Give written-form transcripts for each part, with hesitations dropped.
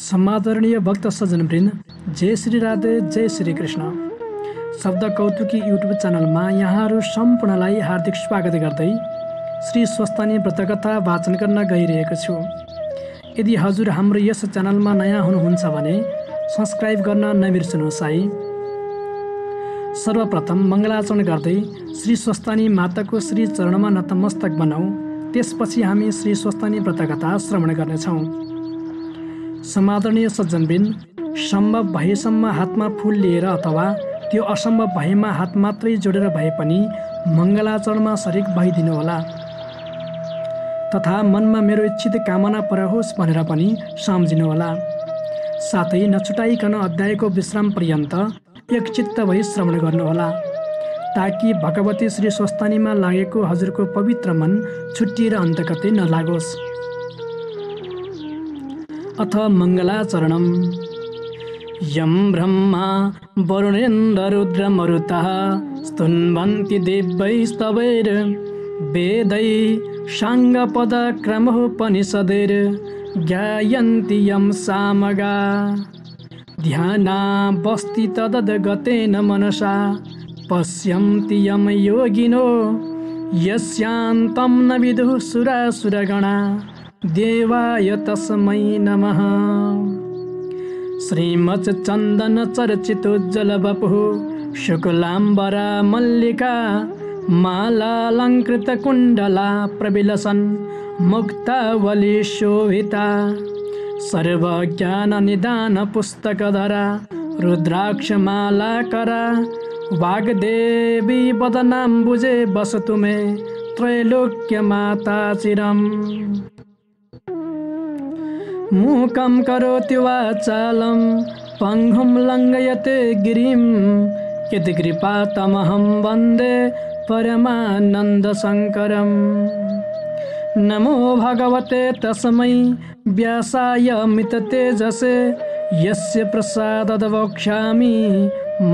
समादरणीय भक्त सज्जनवृन्द, जय श्री राधे, जय श्री कृष्ण। शब्द कौतुकी युट्युब च्यानलमा यहाँहरू सम्पूर्णलाई हार्दिक स्वागत गर्दै श्री स्वस्तानी व्रतकथा वाचन गर्न गइरहेको छु। यदि हजुर हाम्रो यस च्यानलमा नयाँ हुनुहुन्छ भने सब्स्क्राइब गर्न नबिर्सनुहोस् है। सर्वप्रथम मङ्गलाचरण गर्दै श्री स्वस्तानी माताको श्री चरणमा नतमस्तक बनाऊ। त्यसपछि हामी श्री स्वस्तानी व्रतकथा श्रवण गर्नेछौँ। समादरणीय सज्जनवृन्द, सम्भव भएसम्म हातमा फूल लिएर अथवा त्यो असम्भव भएमा हात मात्रै जोडेर भए पनि मङ्गलाचरणमा शरीक भइदिनुहोला। तथा मनमा मेरो इच्छित कामना परहोस् भनेर पनि सम्झिनुहोला। साथै नछुटाइकन अध्यायको विश्राम पर्यन्त एकचित्त भई श्रवण गर्नुहोला, ताकि भगवती श्री स्वस्तानीमा लागेको हजुरको पवित्र मन छुट्टिएर अन्तकतै नलागोस्। अथ मङ्गलाचरणम्। यं ब्रह्मा वरुणेन्द्ररुद्रमरुतः स्तुन्वन्ति दिव्यैस्तवैर् वेदैः साङ्गपदक्रमोपनिषदैर् ज्ञायन्ति यं सामगा। ध्यानावस्थि तदद्गतेन मनसा पश्यन्ति यं योगिनो यस्यान्तं न विदुः सुरासुरगणा। देवाय तस्मै नमः। श्रीमच्चन्दन चर्चितोज्ज्वलवपुः शुक्लाम्बरा मल्लिका मालालङ्कृतकुण्डला प्रविलसन् मुक्तावली शोभिता। सर्वज्ञाननिदानपुस्तकधरा रुद्राक्षमालाकरा वाग्देवी वदनाम्बुजे वसतु मे त्रैलोक्यमाता चिरम्। मूकं करोति वाचालं पङ्गुं लङ्घयते गिरिं यत्कृपातमहं वन्दे परमानन्दशङ्करम्। नमो भगवते तस्मै व्यासाय मिततेजसे यस्य प्रसादात् वक्ष्यामि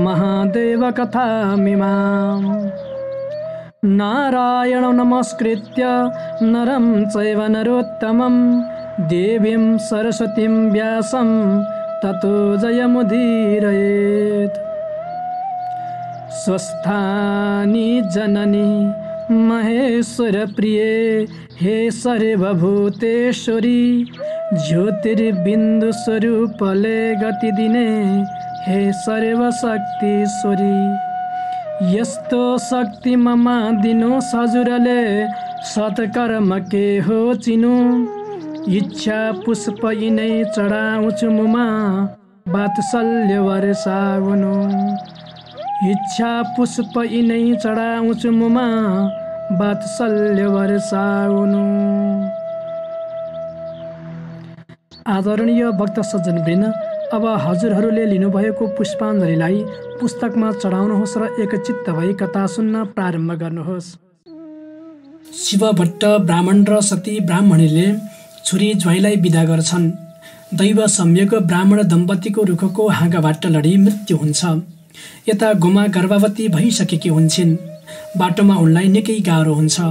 महादेवकथामिमाम्। नारायणं नमस्कृत्य नरं चैव नरोत्तमं देवीं सरस्वतीं व्यासं ततो जयमुदीरयेत्। स्वस्थानी जननी महेश्वरप्रिये हे सर्वभूतेश्वरी ज्योतिर्बिन्दुस्वरूपले गतिदिने हे सर्वशक्तिश्वरी। यस्तो शक्ति मम दिनो सजुरले सत्कर्म के हो चिनु। इच्छा पुष्प यिनै चढाउँछु मुमा वात्सल्य वर्षाउनु। इच्छा पुष्प यिनै चढाउँछु मुमा वात्सल्य वर्षाउनु। आदरणीय भक्त सज्जनवृन्द, अब हजुरहरूले लिनुभएको पुष्पाञ्जलीलाई पुस्तकमा चढाउनुहोस् र एकचित्त भई कथा सुन्न प्रारम्भ गर्नुहोस्। शिवभट्ट ब्राह्मण र सती ब्राह्मणीले छोरी ज्वाइँलाई बिदा गर्छन्। दैव संयोग ब्राह्मण दम्पतिको रुखको हाँगाबाट लडी मृत्यु हुन्छ। यता गोमा गर्भवती भइसकेकी हुन्छन्। बाटोमा उनलाई निकै गाह्रो हुन्छ।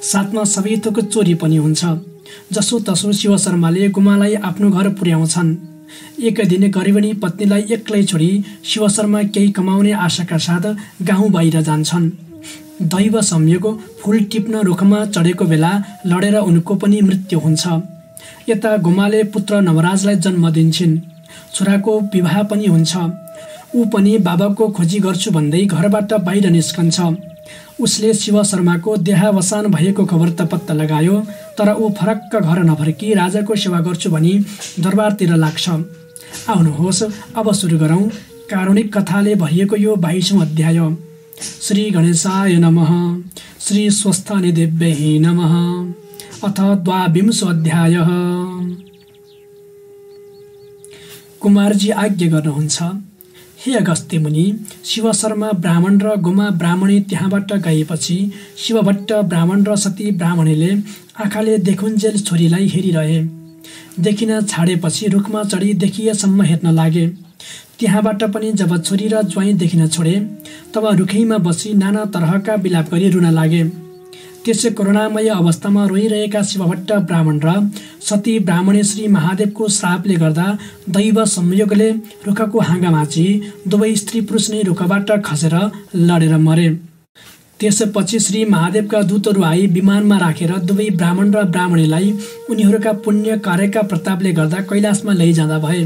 साथमा सबै थोक चोरी पनि हुन्छ। जसो तसो शिव शर्माले गोमालाई आफ्नो घर पुर्याउँछन्। एक दिन गरिबनी पत्नीलाई एक्लै छोडी शिव शर्मा केही कमाउने आशाका साथ गाउँ बाहिर जान्छन्। दैव संयोग फूल टिप्न रुखमा चढेको बेला लडेर उनको पनि मृत्यु हुन्छ। यता गोमाले पुत्र नवराजलाई जन्म दिन्छन्। छोराको विवाह पनि हुन्छ। ऊ पनि बाबाको खोजी गर्छु भन्दै घरबाट बाहिर निस्कन्छ। उसले शिव शर्माको देहावसान भएको खबर त पत्ता लगायो, तर ऊ फरक्क घर नफर्की राजाको सेवा गर्छु भनी दरबारतिर लाग्छ। आउनुहोस् अब सुरु गरौँ कारुणिक कथाले भरिएको यो 22औं अध्याय। श्री गणेशाय नमः। श्री स्वस्थानी देव्यै नमः। अथ द्वाविंशो अध्यायः। कुमारजी आज्ञा गर्नुहुन्छ। हे अगस्त्य मुनि, शिव शर्मा ब्राह्मण र गोमा ब्राह्मणी त्यहाँबाट गएपछि शिवभट्ट ब्राह्मण र सती ब्राह्मणीले आँखाले देखुन्जेल छोरीलाई हेरिरहे। देखिन छाडेपछि रुखमा चढी देखिएसम्म हेर्न लागे। त्यहाँबाट पनि जब छोरी र ज्वाइँ देखिन छोडे तब रुखैमा बसी नाना तरहका विलाप गरी रुन लागे। त्यसै करुणामय अवस्थामा रोइरहेका शिवभट्ट ब्राह्मण र सती ब्राह्मणे श्री महादेवको श्रापले गर्दा दैव संयोगले रुखको हाँगा माची दुवै स्त्री पुरुष नै रुखबाट खसेर लडेर मरे। त्यसपछि श्री महादेवका दूतहरू आई विमानमा राखेर दुवै ब्राह्मण र ब्राह्मणीलाई उनीहरूका पुण्य कार्यका प्रतापले गर्दा कैलाशमा लैजाँदा भए।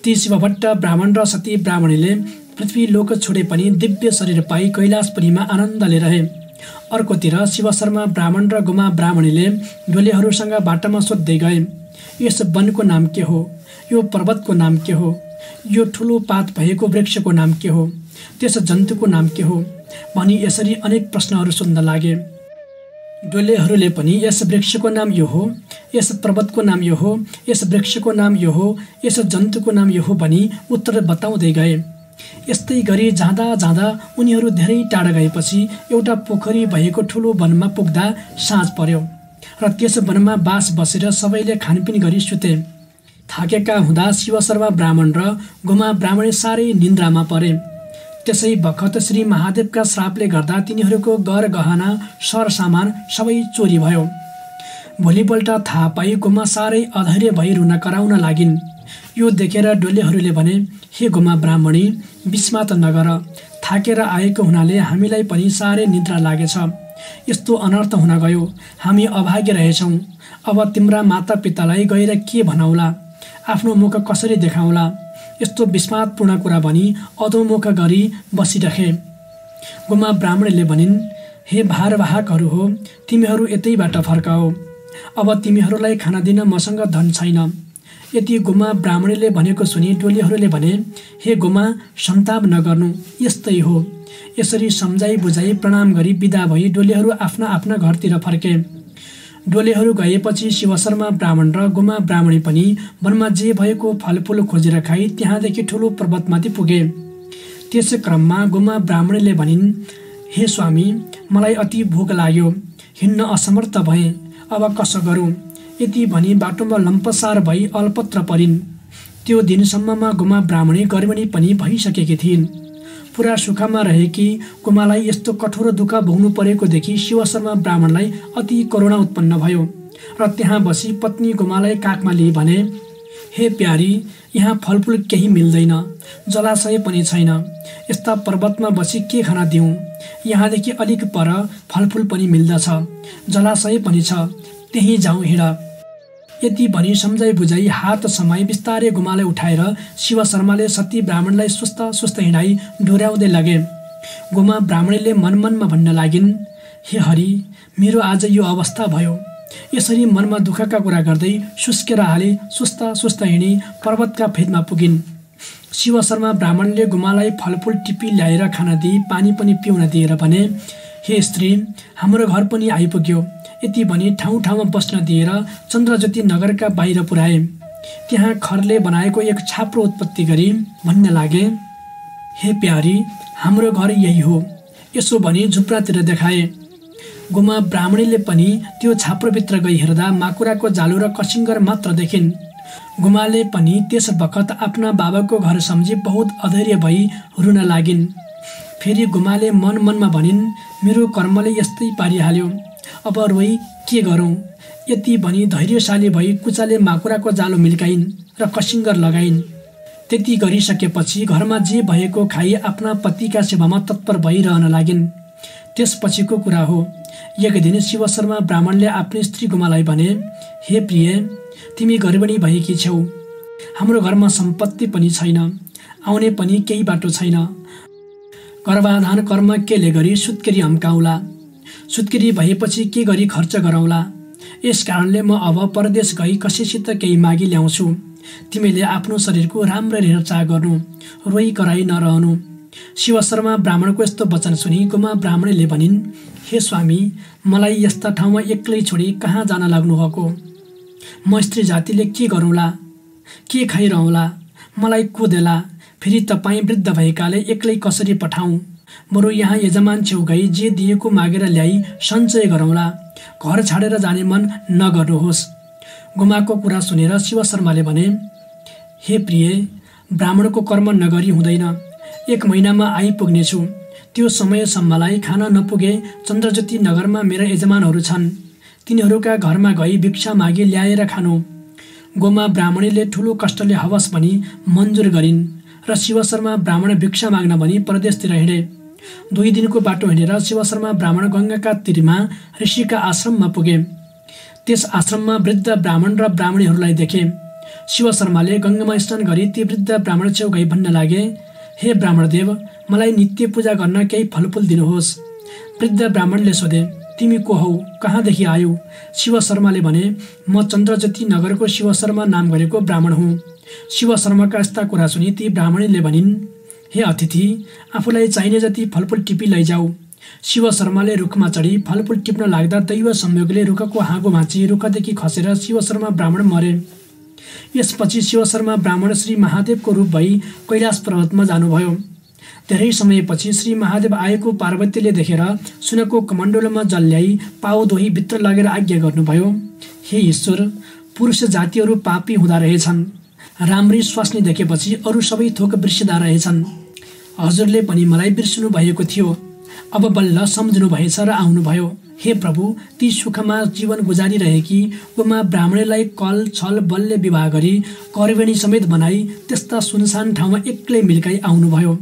ती शिवभट्ट ब्राह्मण र सती ब्राह्मणीले पृथ्वी लोक छोडे पनि दिव्य शरीर पाई कैलाशपुरीमा आनन्दले रहे। अर्कोतिर शिवशर्मा ब्राह्मण र गुमा ब्राह्मणीले डोलेहरूसँग बाटामा सोध्दै गए, यस वनको नाम के हो, यो पर्वतको नाम के हो, यो ठुलो पात भएको वृक्षको नाम के हो, त्यस जन्तुको नाम के हो भनी यसरी अनेक प्रश्नहरू सोध्न लागे। डोलेहरूले पनि यस वृक्षको नाम यो हो, यस पर्वतको नाम यो हो, यस वृक्षको नाम यो हो, यस जन्तुको नाम यो हो भनी उत्तर बताउँदै गए। यस्तै गरी जाँदा जाँदा उनीहरू धेरै टाढा गएपछि एउटा पोखरी भएको ठुलो वनमा पुग्दा साँझ पर्यो र त्यस वनमा बास बसेर सबैले खानपिन गरी सुते। थाकेका हुँदा शिवशर्मा ब्राह्मण र गुमा ब्राह्मणी साह्रै निन्द्रामा परे। त्यसै बखत श्री महादेवका श्रापले गर्दा तिनीहरूको गर गहना सरसामान सबै चोरी भयो। भोलिपल्ट थाहा पाई गुमा साह्रै अधैर्य भई रुन कराउन लागिन्। यो देखेर डोलेहरूले भने, हे गुमा ब्राह्मणी, विस्मात नगर, थाकेर आएको हुनाले हामीलाई पनि साह्रै निद्रा लागेछ। यस्तो अनर्थ हुन गयो, हामी अभागे रहेछौँ। अब तिम्रा मातापितालाई गएर के भनाउला, आफ्नो मुख कसरी देखाउला, यस्तो विस्मातपूर्ण कुरा भनी अधोमुख गरी बसिरहे। गुमा ब्राह्मणले भनिन्, हे भारवाहकहरू हो, तिमीहरू यतैबाट फर्काओ, अब तिमीहरूलाई खाना दिन मसँग धन छैन। यति गुमा ब्राह्मणीले भनेको सुनि डोलीहरूले भने, हे गुमा, सन्ताप नगर्नु, यस्तै हो। यसरी सम्झाइ बुझाइ प्रणाम गरी बिदा भई डोलीहरू आफ्ना आफ्ना घरतिर फर्के। डोलेहरू गएपछि शिवशर्मा ब्राह्मण र गुमा ब्राह्मणी पनि वनमा जे भएको फलफुल खोजेर खाई त्यहाँदेखि ठुलो पर्वतमाथि पुगे। त्यस क्रममा गुमा ब्राह्मणीले भनिन्, हे स्वामी, मलाई अति भोक लाग्यो, हिँड्न असमर्थ भएँ, अब कसो गरौँ। यति भनी बाटोमा लम्पसार भई अल्पत्र परिन्। त्यो दिनसम्ममा गुमा ब्राह्मणी गर्भिणी पनि भइसकेकी थिइन्। पुरा सुखमा रहेकी गुमालाई यस्तो कठोर दुःख भोग्नु परेको देखि शिवशर्मा ब्राह्मणलाई अति करुणा उत्पन्न भयो र त्यहाँ बसी पत्नी गुमालाई काखमा लिई भने, हे प्यारी, यहाँ फलफुल केही मिल्दैन, जलाशय पनि छैन, यस्ता पर्वतमा बसी के खाना दिउँ। यहाँदेखि अलिक पर फलफुल पनि मिल्दछ, जलाशय पनि छ, त्यहीँ जाउँ, हिँड। यति भनी सम्झाइ बुझाइ हात समाई बिस्तारै गुमालाई उठाएर शिवशर्माले सती ब्राह्मणलाई सुस्त सुस्त हिँडाई डोर्याउँदै लगे। गुमा ब्राह्मणीले मनमनमा भन्न लागिन्, हे हरि, मेरो आज यो अवस्था भयो। यसरी मनमा दुःखका कुरा गर्दै सुस्केर हाले सुस्त सुस्त हिँडी पर्वतका फेदमा पुगिन्। शिवशर्मा ब्राह्मणले गुमालाई फलफुल टिपी ल्याएर खाना दिई पानी पनि पिउन दिएर भने, हे स्त्री, हाम्रो घर पनि आइपुग्यो। यति भनी ठाउँ ठाउँमा बस्न दिएर चन्द्रज्योति नगरका बाहिर पुर्याए। त्यहाँ खरले बनाएको एक छाप्रो उत्पत्ति गरी भन्न लागे, हे प्यारी, हाम्रो घर यही हो। यसो भनी झुप्रातिर देखाए। गुमा ब्राह्मणीले पनि त्यो छाप्रोभित्र गई हेर्दा माकुराको जालो र कसिङ्गर मात्र देखिन्। गुमाले पनि त्यस बखत आफ्ना बाबाको घर सम्झी बहुत अधैर्य भई रुन लागिन्। फेरि गुमाले मन मनमा भनिन्, मेरो कर्मले यस्तै पारिहाल्यो, अब रोई के गरौँ। यति भनी धैर्यशाली भई कुचाले माकुराको जालो मिल्काइन् र कसिङ्गर लगाइन्। त्यति गरिसकेपछि घरमा जे भएको खाई आफ्ना पतिका सेवामा तत्पर भइरहन लागिन्। त्यसपछिको कुरा हो। एक दिन शिवशर्मा ब्राह्मणले आफ्नी स्त्री गुमालाई भने, हे प्रिय, तिमी गर्भिणी भएकी छौ, हाम्रो घरमा सम्पत्ति पनि छैन, आउने पनि केही बाटो छैन। गर्भाधान कर्म केले गरी सुत्केरी हम्काउला, सुत्केरी भएपछि के गरी खर्च गरौँला। यस कारणले म अब परदेश गई कसैसित केही मागी ल्याउँछु। तिमीले आफ्नो शरीरको राम्ररी हेरचाह गर्नु, रोई कराई नरहनु। शिवशर्मा ब्राह्मणको यस्तो वचन सुनि गुमा ब्राह्मणीले भनिन्, हे स्वामी, मलाई यस्ता ठाउँमा एक्लै छोडी कहाँ जान लाग्नुभएको। म स्त्री जातिले के गरौँला, के खाइरहँला, मलाई को देला। फेरि तपाईँ वृद्ध भएकाले एक्लै कसरी पठाउँ। बरु यहाँ यजमान छेउ गई जे दिएको मागेर ल्याई सञ्चय गरौँला। घर छाडेर जाने मन नगर्नुहोस्। गुमाको कुरा सुनेर शिवशर्माले भने, हे प्रिय, ब्राह्मणको कर्म नगरी हुँदैन। 1 महिनामा आइपुग्नेछु। त्यो समयसम्मलाई खान नपुगे चन्द्रज्योति नगरमा मेरा यजमानहरू छन्, तिनीहरूका घरमा गई भिक्षा मागी ल्याएर खानु। गोमा ब्राह्मणीले ठुलो कष्टले हवस भनी मन्जुर गरिन् र शिवशर्मा ब्राह्मण भिक्षा माग्न भनी परदेशतिर हिँडे। 2 दिनको बाटो हिँडेर शिवशर्मा ब्राह्मण गङ्गाका तीरमा ऋषिका आश्रममा पुगे। त्यस आश्रममा वृद्ध ब्राह्मण र ब्राह्मणीहरूलाई देखे। शिवशर्माले गङ्गामा स्नान गरी ती वृद्ध ब्राह्मण छेउ गई भन्न लागे, हे ब्राह्मणदेव, मलाई नित्य पूजा गर्न केही फलफुल दिनुहोस्। वृद्ध ब्राह्मणले सोधे, तिमी को हौ, कहाँदेखि आयौ? शिवशर्माले भने, म चन्द्रज्योति नगरको शिवशर्मा नाम गरेको ब्राह्मण हुँ। शिवशर्माका यस्ता कुरा सुनि ती ब्राह्मणीले भनिन्, हे अतिथि, आफूलाई चाहिने जति फलफुल टिपी लैजाऊ। शिवशर्माले रुखमा चढी फलफुल टिप्न लाग्दा दैव संयोगले रुखको हाँगो भाँची रुखदेखि खसेर शिवशर्मा ब्राह्मण मरे। यसपछि शिवशर्मा ब्राह्मण श्री महादेवको रूप भई कैलाश पर्वतमा जानुभयो। धेरै समयपछि श्री महादेव आएको पार्वतीले देखेर सुनको कमण्डलमा जल ल्याई पाउ दोही भित्र लगेर आज्ञा गर्नुभयो, हे ईश्वर, पुरुष जातिहरू पापी हुँदा रहेछन्। राम्री स्वास्नी देखेपछि अरू सबै थोक बिर्सिँदा रहेछन्। हजुरले पनि मलाई बिर्सनु भएको थियो, अब बल्ल सम्झनु भएछ र आउनुभयो। हे प्रभु, ती सुखमा जीवन गुजारिरहेकी गोमा ब्राह्मणलाई कल छल बलले विवाह गरी कर्वेणी समेत बनाई त्यस्ता सुनसान ठाउँमा एक्लै मिल्काई आउनुभयो।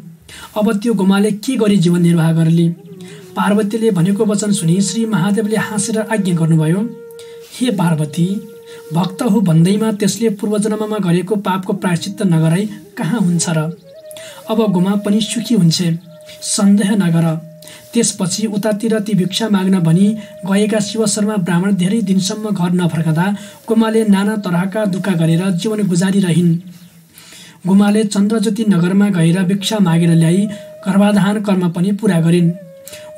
अब त्यो गोमाले के गरी जीवन निर्वाह गर्ली? पार्वतीले भनेको वचन सुनि श्री महादेवले हाँसेर आज्ञा गर्नुभयो, हे पार्वती, भक्त हो भन्दैमा त्यसले पूर्वजन्ममा गरेको पापको प्रायश्चित्त नगराई कहाँ हुन्छ र? अब गोमा पनि सुखी हुन्छ, सन्देह नगर। त्यसपछि उतातिर ती भिक्षा माग्न भनी गएका शिवशर्मा ब्राह्मण धेरै दिनसम्म घर नफर्कँदा गोमाले नाना तरहका दुःख गरेर जीवन गुजारिरहिन्। गोमाले चन्द्रज्योति नगरमा गएर भिक्षा मागेर ल्याई गर्भाधान कर्म पनि पूरा गरिन्।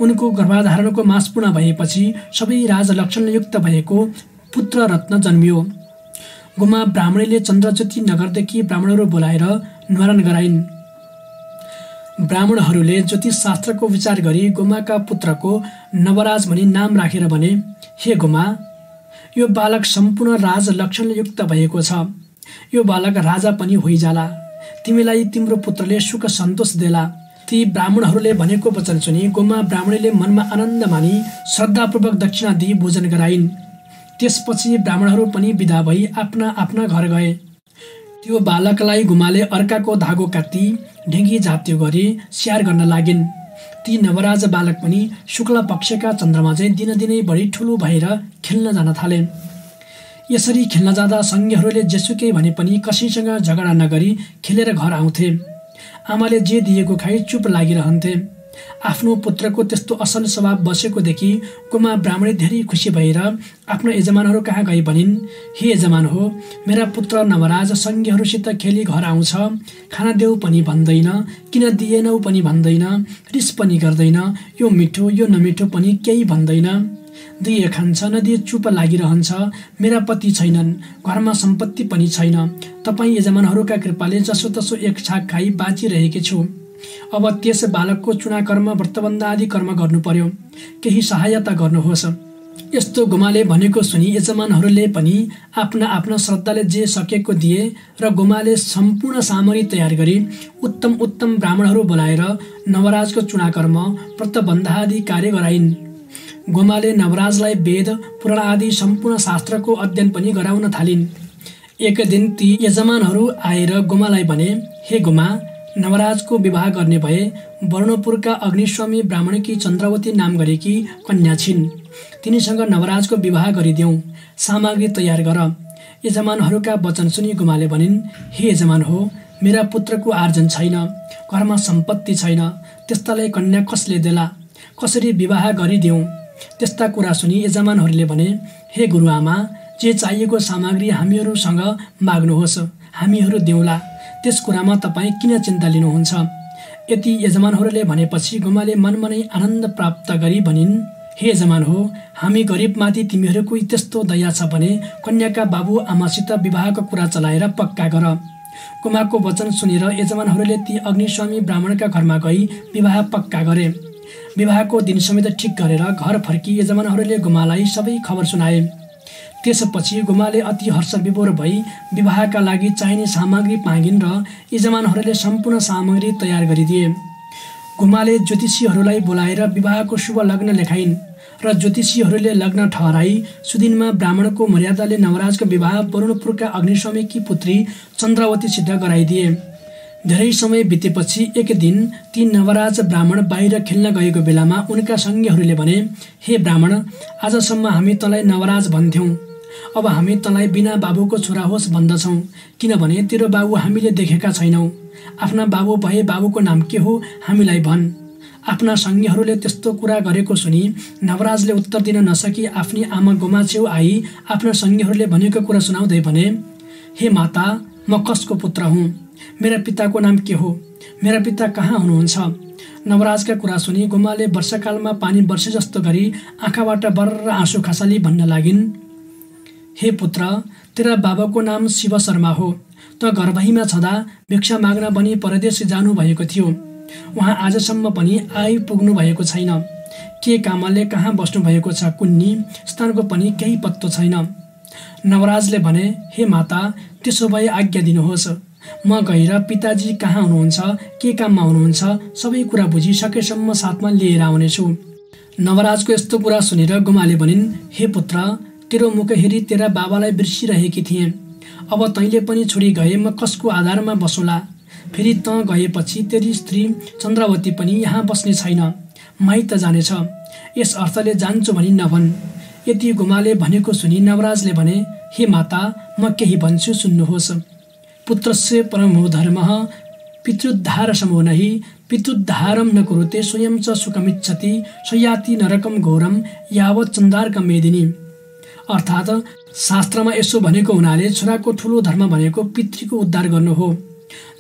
उनको गर्भाधारणको मास पूर्ण भएपछि सबै राजलक्षणले युक्त भएको पुत्र रत्न जन्मियो। गोमा ब्राह्मणीले चन्द्रज्योति नगरदेखि ब्राह्मणहरू बोलाएर न्वारन गराइन्। ब्राह्मणहरूले ज्योतिष शास्त्रको विचार गरी गोमाका पुत्रको नवराज भनी नाम राखेर भने, हे गोमा, यो बालक सम्पूर्ण राज लक्षणले युक्त भएको छ। यो बालक राजा पनि होइजाला। तिमीलाई तिम्रो पुत्रले सुख सन्तोष देला। ती ब्राह्मणहरूले भनेको वचन सुनि गोमा ब्राह्मणीले मनमा आनन्द मानी श्रद्धापूर्वक दक्षिणा दिई भोजन गराइन्। त्यसपछि ब्राह्मणहरू पनि विदा भई आफ्ना आफ्ना घर गए। त्यो बालकलाई गोमाले अर्काको धागो काटी ढेङ्गी जात्यो गरी स्याहार गर्न लागिन्। ती नवराज बालक पनि शुक्ल पक्षका चन्द्रमा चाहिँ दिनदिनै बढी ठुलो भएर खेल्न जान थाले। यसरी खेल्न जाँदा सङ्गीहरूले जेसुकै भने पनि कसैसँग झगडा नगरी खेलेर घर आउँथे। आमाले जे दिएको खाइ चुप लागिरहन्थे। आफ्नो पुत्रको त्यस्तो असल स्वभाव बसेको देखि गोमा ब्राह्मणी धेरै खुसी भएर आफ्नो यजमानहरू कहाँ गई भनिन्, हे यजमान हो, मेरा पुत्र नवराज सङ्गीहरूसित खेली घर आउँछ, खाना देऊ पनि भन्दैन, किन दिएनौ पनि भन्दैन, रिस पनि गर्दैन, यो मिठो यो नमिठो पनि केही भन्दैन, दिए खान्छ नदिए चुप लागिरहन्छ। मेरा पति छैनन्, घरमा सम्पत्ति पनि छैन। तपाईँ यजमानहरूका कृपाले जसोतसो एक छाक खाई बाँचिरहेकी छु। अब त्यस बालकको चुनाकर्म व्रतबन्ध आदि कर्म गर्नु पर्यो, केही सहायता गर्नुहोस्। यस्तो गोमाले भनेको सुनि यजमानहरूले पनि आफ्ना आफ्ना श्रद्धाले जे सकेको दिए र गोमाले सम्पूर्ण सामग्री तयार गरी उत्तम उत्तम ब्राह्मणहरू बोलाएर नवराजको चुनाकर्म व्रतबन्ध आदि कार्य गराइन्। गोमाले नवराजलाई वेद पुराण आदि सम्पूर्ण शास्त्रको अध्ययन पनि गराउन थालिन्। एक दिन ती यजमानहरू आएर गोमालाई भने, हे गोमा, नवराजको विवाह गर्ने भए वर्णपुरका अग्निस्वामी ब्राह्मणकी चन्द्रावती नाम गरेकी कन्या छिन्। तिनीसँग नवराजको विवाह गरिदेऊ, सामग्री तयार गर। यजमानहरूका वचन सुनि गोमाले भनिन्, हे यजमान हो, मेरा पुत्रको आर्जन छैन, घरमा सम्पत्ति छैन, त्यस्तालाई कन्या कसले देला, कसरी विवाह गरिदेऊ? त्यस्ता कुरा सुनि यजमानहरूले भने, हे गुरुआमा, जे चाहिएको सामग्री हामीहरूसँग माग्नुहोस्, हामीहरू देऊला। त्यस कुरामा तपाईँ किन चिन्ता लिनुहुन्छ? यति यजमानहरूले भनेपछि गोमाले मनमनै आनन्द प्राप्त गरी भनिन्, हे यजमान हो, हामी गरिबमाथि तिमीहरूको त्यस्तो दया छ भने कन्याका बाबु आमासित विवाहको कुरा चलाएर पक्का गर। गोमाको वचन सुनेर यजमानहरूले ती अग्निस्वामी ब्राह्मणका घरमा गई विवाह पक्का गरे। विवाहको दिन समेत ठिक गरेर घर फर्की यजमानहरूले गोमालाई सबै खबर सुनाए। त्यसपछि गोमाले अति हर्ष विभोर भई विवाहका लागि चाहिने सामग्री मागिन् र यजमानहरूले सम्पूर्ण सामग्री तयार गरिदिए। गुमाले ज्योतिषीहरूलाई बोलाएर विवाहको शुभ लग्न लेखाइन् र ज्योतिषीहरूले लग्न ठहराई सुदिनमा ब्राह्मणको मर्यादाले नवराजको विवाह वरुणपुरका अग्निस्वामीकी पुत्री चन्द्रावतीसित गराइदिए। धेरै समय बितेपछि एक दिन ती नवराज ब्राह्मण बाहिर खेल्न गएको बेलामा उनका सङ्गीहरूले भने, हे ब्राह्मण, आजसम्म हामी तँलाई नवराज भन्थ्यौँ, अब हामी तँलाई बिना बाबुको छोरा होस् भन्दछौँ, किनभने तेरो बाबु हामीले देखेका छैनौँ। आफ्ना बाबु भए बाबुको नाम के हो हामीलाई भन्। आफ्ना सङ्गीहरूले त्यस्तो कुरा गरेको सुनि नवराजले उत्तर दिन नसकी आफ्नी आमा गोमा छेउ आई आफ्ना सङ्गीहरूले भनेको कुरा सुनाउँदै भने, हे माता, म कसको पुत्र हुँ? मेरा पिताको नाम के हो? मेरा पिता कहाँ हुनुहुन्छ? नवराजका कुरा सुनि गोमाले वर्षाकालमा पानी वर्षे जस्तो गरी आँखाबाट बर्र आँसु खसाली भन्न लागिन्, हे पुत्र, तेरा बाबाको नाम शिव शर्मा हो। त गर्भहीमा छँदा भिक्षा माग्न बनी परदेश जानुभएको थियो। उहाँ आजसम्म पनि आइपुग्नु भएको छैन। के कामले कहाँ बस्नुभएको छ कुन्नी स्थानको पनि केही पत्तो छैन। नवराजले भने, हे माता, त्यसो भए आज्ञा दिनुहोस्, म गएर पिताजी कहाँ हुनुहुन्छ, के काममा हुनुहुन्छ, सबै कुरा बुझिसकेसम्म साथमा लिएर आउनेछु। नवराजको यस्तो कुरा सुनेर गोमाले भनिन्, हे पुत्र, तेरो मुख हेरी तेरा बाबालाई बिर्सिरहेकी थिएँ। अब तैँले पनि छोडी गए म कसको आधारमा बसौँला? फेरि तँ गएपछि तेरी स्त्री चन्द्रावती पनि यहाँ बस्ने छैन, माइत जानेछ। यस अर्थले जान्छु भनी नभन्। यति गोमाले भनेको सुनि नवराजले भने, हे माता, म केही भन्छु सुन्नुहोस्। पुत्रस्य परमो धर्मः पितृद्धार समो नहि पितृद्धारम न कुरुते स्वयं च सुखमिच्छति स्वयाति नरकम घोरम यावत् चन्दार्क मेदिनी। अर्थात् शास्त्रमा यसो भनेको हुनाले छोराको ठुलो धर्म भनेको पितृको उद्धार गर्नु हो।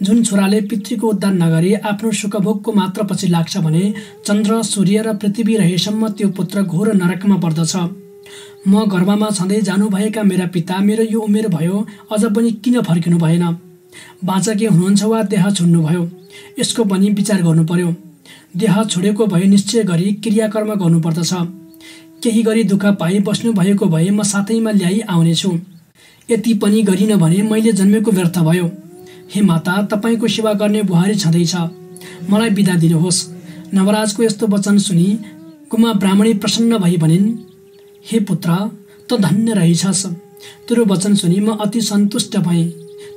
जुन छोराले पितृको उद्धार नगरी आफ्नो सुखभोगको मात्र पछि लाग्छ भने चन्द्र, सूर्य र पृथ्वी रहेसम्म त्यो पुत्र घोर नरकमा पर्दछ। म गर्भमा छँदै जानुभएका मेरा पिता मेरो यो उमेर भयो अझ पनि किन फर्किनु भएन? बाँचके हुनुहुन्छ वा देह छोड्नुभयो? यसको पनि विचार गर्नु पर्यो। देह छोडेको भए निश्चय गरी क्रियाकर्म गर्नुपर्दछ। केही गरी दुःख पाइ बस्नु भएको भए म साथैमा ल्याइ आउनेछु। यति पनि गरिन भने मैले जन्मेको व्यर्थ भयो। हे माता, तपाईँको सेवा गर्ने बुहारी छँदैछ, मलाई बिदा दिनुहोस्। नवराजको यस्तो वचन सुनि कुमा ब्राह्मणी प्रसन्न भई भनिन्, हे पुत्र, त धन्य रहेछस्। तेरो वचन सुनि म अति सन्तुष्ट भएँ,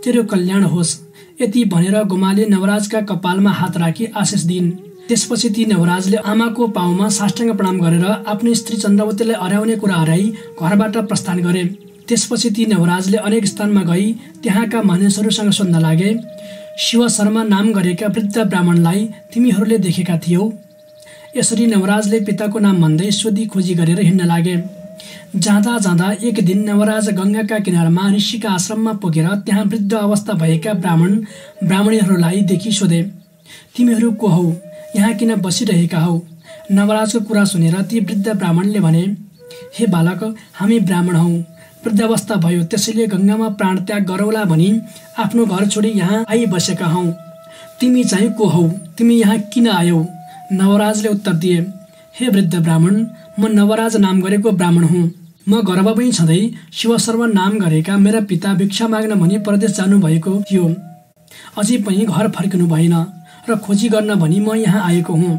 तेरो कल्याण होस्। यति भनेर गोमाले नवराजका कपालमा हात राखी आशिष दिइन्। त्यसपछि ती नवराजले आमाको पाउमा साष्टाङ्ग प्रणाम गरेर आफ्नो स्त्री चन्द्रावतीलाई हराउने कुरा हराई घरबाट प्रस्थान गरे। त्यसपछि ती नवराजले अनेक स्थानमा गई त्यहाँका मानिसहरूसँग सोध्न लागे, शिव शर्मा नाम गरेका वृद्ध ब्राह्मणलाई तिमीहरूले देखेका थियौ? यसरी नवराजले पिताको नाम भन्दै सोधी खोजी गरेर हिँड्न लागे। जाँदा जाँदा एक दिन नवराज गङ्गाका किनारमा ऋषिका आश्रममा पुगेर त्यहाँ वृद्ध अवस्था भएका ब्राह्मणीहरूलाई देखि सोधे, तिमीहरू को हौ? यहाँ किन बसिरहेका हौ? नवराजको कुरा सुनेर ती वृद्ध ब्राह्मणले भने, हे बालक, हामी ब्राह्मण हौँ, वृद्धावस्था भयो, त्यसैले गङ्गामा प्राण त्याग गरौँला भनी आफ्नो घर छोडी यहाँ आइबसेका हौँ। तिमी चाहिँ को हौ? तिमी यहाँ किन आयौ? नवराजले उत्तर दिए, हे वृद्ध ब्राह्मण, म नवराज नाम गरेको ब्राह्मण हुँ। म गर्भमै छँदै शिवशर्म नाम गरेका मेरा पिता भिक्षा माग्न भनी परदेश जानुभएको थियो। अझै पनि घर फर्किनु भएन र खोजी गर्न भनी म यहाँ आएको हुँ।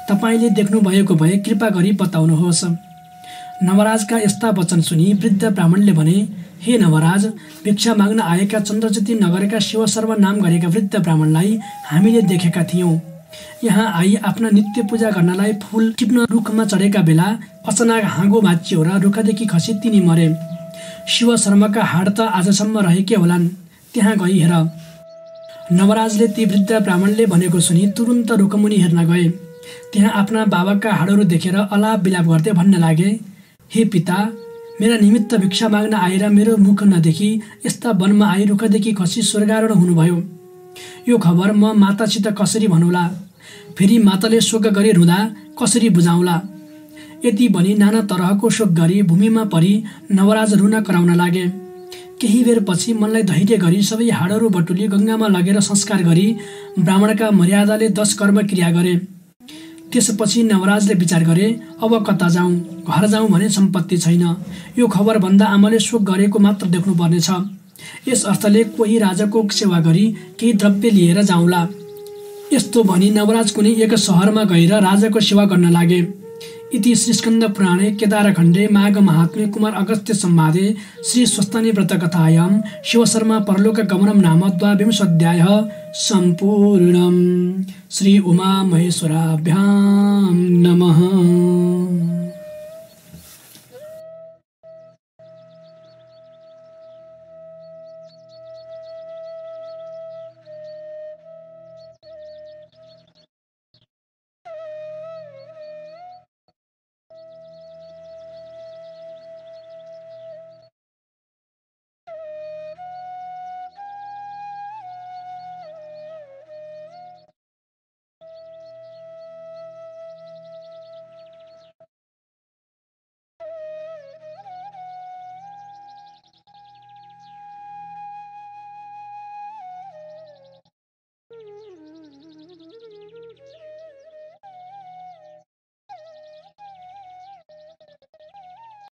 तपाईँले देख्नु भएको भए कृपा गरी बताउनुहोस्। नवराजका यस्ता वचन सुनि वृद्ध ब्राह्मणले भने, हे नवराज, भिक्षा माग्न आएका चन्द्रज्योति नगरका शिवशर्म नाम गरेका वृद्ध ब्राह्मणलाई हामीले देखेका थियौँ। यहाँ आई आफ्ना नित्य पूजा गर्नलाई फूल टिप्न रुखमा चढेका बेला अचानक हाँगो भाँचियो र रुखदेखि खसी तिनी मरे। शिवशर्मका हाड त आजसम्म रहेकै होलान्, त्यहाँ गई हेर। नवराजले ती वृद्ध ब्राह्मणले भनेको सुनि तुरुन्त रुखमुनि हेर्न गए। त्यहाँ आफ्ना बाबाका हाडहरू देखेर अलाप बिलाप गर्दै भन्न लागे, हे पिता, मेरा निमित्त भिक्षा माग्न आएर मेरो मुख नदेखि यस्ता वनमा आई रुखदेखि खसी स्वर्गारोहण हुनुभयो। यो खबर म मातासित कसरी भनौँला? फेरि माताले शोक गरी रुँदा कसरी बुझाउँला? यति भनी नाना तरहको शोक गरी भूमिमा परी नवराज रुन कराउन लागे। केही बेर पछि मनलाई धैर्य गरी सबै हाडहरू बटुली गङ्गामा लगेर संस्कार गरी ब्राह्मणका मर्यादाले 10 कर्म क्रिया गरे। त्यसपछि नवराजले विचार गरे, अब कता जाउँ? घर जाउँ भने सम्पत्ति छैन। यो खबर भन्दा आमाले शोक गरेको मात्र देख्नु पर्नेछ। यस अर्थले कोही राजाको सेवा गरी केही द्रव्य लिएर जाउँला। यस्तो भनी नवराज कुनै एक सहरमा गएर राजाको सेवा गर्न लागे। इति श्रीस्कन्द पुराणे केदारखण्डे माघ महात्म्ये कुमार अगस्त्य संवादे श्री स्वस्तानी व्रतकथायां शिवशर्मा परलोक गमनम नाम द्वाविंशोऽध्यायः सम्पूर्णम्। श्री उमा महेश्वराभ्यां नमः।